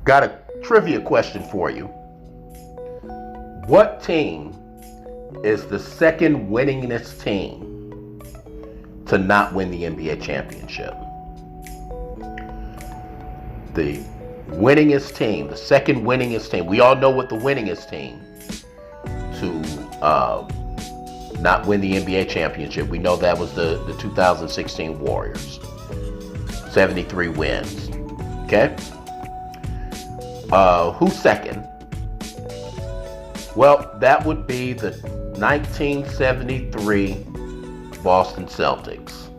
Got a trivia question for you. What team is the second winningest team to not win the NBA championship? The winningest team, the second winningest team. We all know what the winningest team to not win the NBA championship. We know that was the 2016 Warriors. 73 wins. Okay? Who's second? Well, that would be the 1973 Boston Celtics.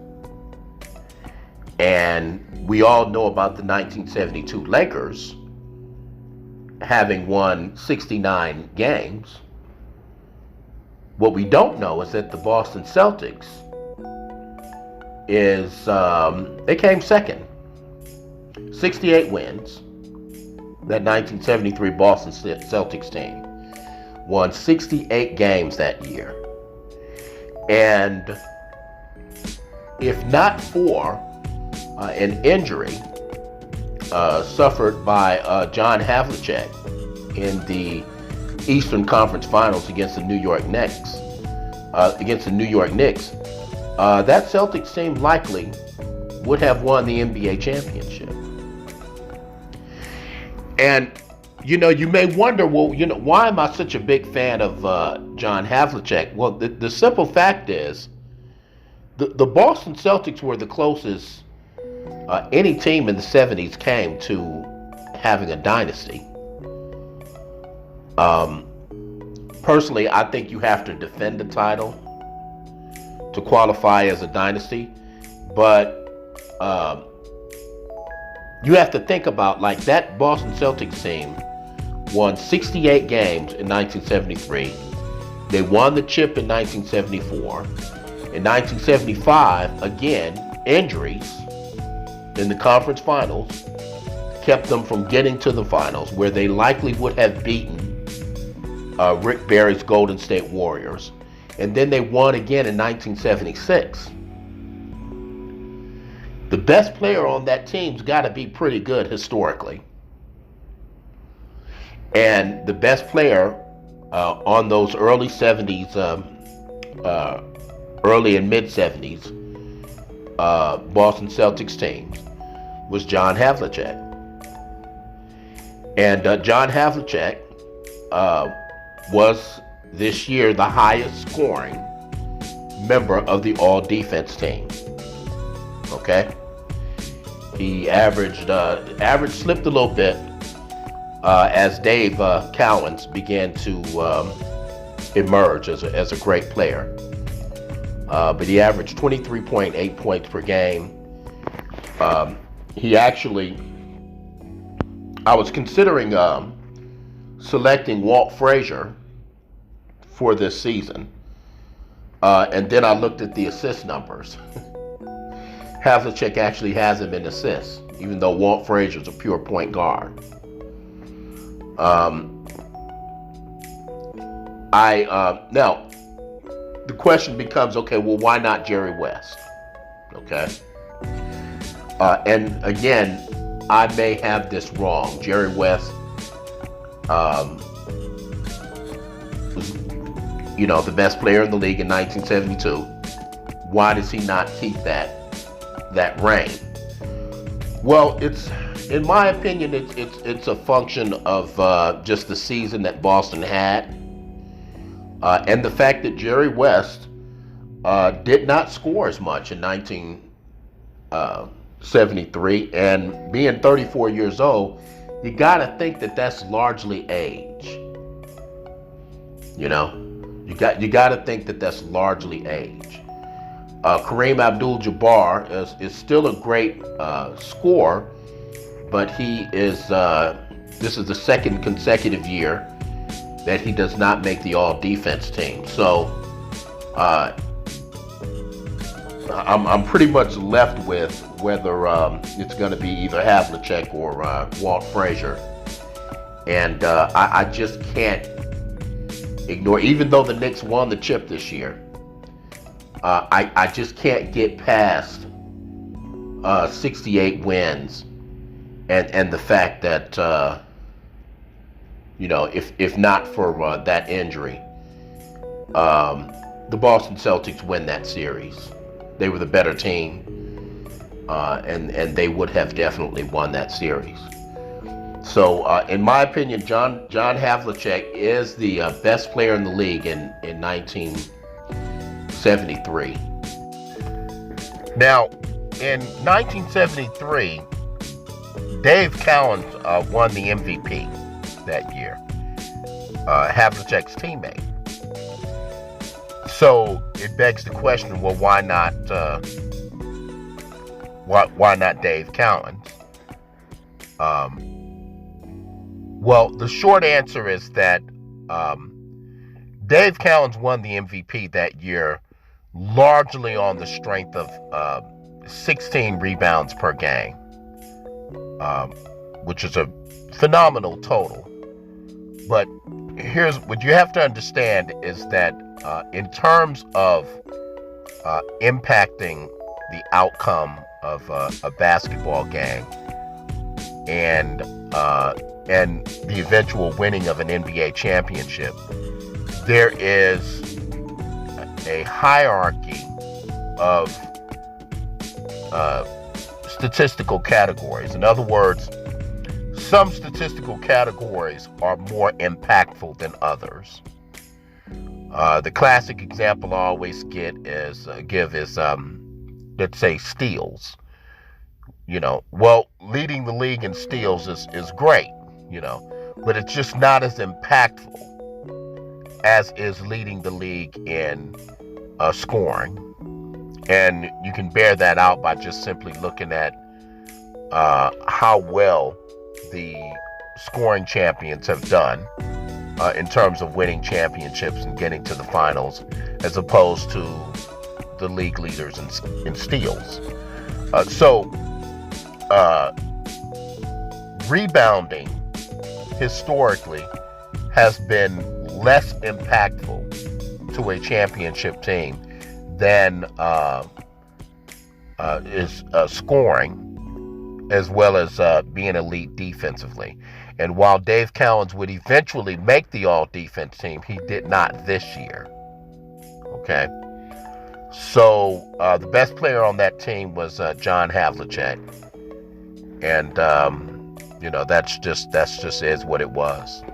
And we all know about the 1972 Lakers having won 69 games. What we don't know is that the Boston Celtics they came second. 68 wins. That 1973 Boston Celtics team won 68 games that year. And if not for an injury suffered by John Havlicek in the Eastern Conference Finals against the New York Knicks, that Celtics team likely would have won the NBA championship. And you may wonder, well, why am I such a big fan of John Havlicek? Well, the simple fact is, the Boston Celtics were the closest any team in the 70s came to having a dynasty. Personally, I think you have to defend the title to qualify as a dynasty, but you have to think about, like, that Boston Celtics team won 68 games in 1973. They won the chip in 1974. In 1975, again, injuries in the conference finals kept them from getting to the finals, where they likely would have beaten Rick Barry's Golden State Warriors. And then they won again in 1976. The best player on that team's got to be pretty good historically. And the best player on those early 70s, early and mid 70s Boston Celtics teams was John Havlicek. And John Havlicek was this year the highest scoring member of the all defense team. Okay? He average slipped a little bit as Dave Cowens began to emerge as a great player. But he averaged 23.8 points per game. I was considering selecting Walt Frazier for this season. And then I looked at the assist numbers. Havlicek actually has him in assists, even though Walt Frazier's a pure point guard. Now, the question becomes, okay, well, why not Jerry West? Okay. And again, I may have this wrong. Jerry West was, the best player in the league in 1972. Why does he not keep that reign? Well, in my opinion, it's a function of just the season that Boston had, and the fact that Jerry West did not score as much in 1973, and being 34 years old, you gotta think that that's largely age. You gotta think that that's largely age. Kareem Abdul-Jabbar is still a great scorer, but he is. This is the second consecutive year that he does not make the all-defense team. So I'm pretty much left with whether it's going to be either Havlicek or Walt Frazier, and I just can't ignore. Even though the Knicks won the chip this year, I just can't get past 68 wins and the fact that if not for that injury, the Boston Celtics win that series. They were the better team, and they would have definitely won that series. So, in my opinion, John Havlicek is the best player in the league in 1973. Now, in 1973, Dave Cowens won the MVP that year, Havlicek's teammate. So it begs the question: well, why not? Why not Dave Cowens? Well, the short answer is that Dave Cowens won the MVP that year largely on the strength of 16 rebounds per game, which is a phenomenal total. But here's what you have to understand is that in terms of impacting the outcome of a basketball game and the eventual winning of an NBA championship, there is a hierarchy of statistical categories. In other words, some statistical categories are more impactful than others. The classic example I always give is let's say steals. Well, leading the league in steals is great, but it's just not as impactful as is leading the league in scoring. And you can bear that out by just simply looking at how well the scoring champions have done in terms of winning championships and getting to the finals, as opposed to the league leaders in steals. So rebounding historically has been less impactful to a championship team than is scoring, as well as being elite defensively. And while Dave Cowens would eventually make the all-defense team, he did not this year. Okay? So the best player on that team was John Havlicek. And, that's just is what it was.